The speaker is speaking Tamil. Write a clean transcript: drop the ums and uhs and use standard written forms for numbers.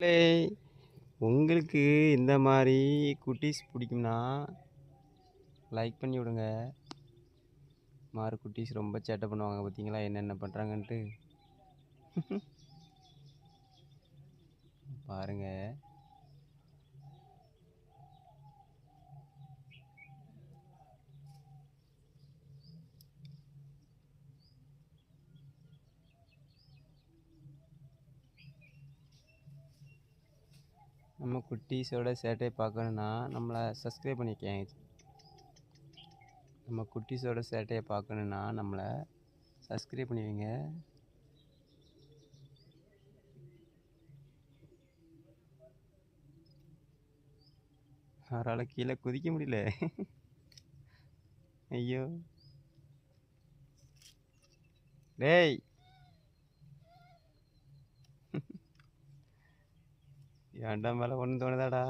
ஏய், உங்களுக்கு இந்த மாதிரி குட்டீஸ் பிடிக்கும்னா லைக் பண்ணி விடுங்க. மாறு குட்டீஸ் ரொம்ப சேட்டை பண்ணுவாங்க, பார்த்தீங்களா என்னென்ன பண்ணுறாங்கன்ட்டு. பாருங்க. நம்ம குட்டீஸோட சேட்டையை பார்க்கணுன்னா நம்மளை சப்ஸ்கிரைப் பண்ணிக்கங்க. நம்ம குட்டீஸோட சேட்டையை பார்க்கணுன்னா நம்மளை சப்ஸ்கிரைப் பண்ணுவீங்க. அவரால் கீழே குதிக்க முடியல. ஐயோ டேய், ஏன்டா மேலே ஒன்று தோணுதாடா.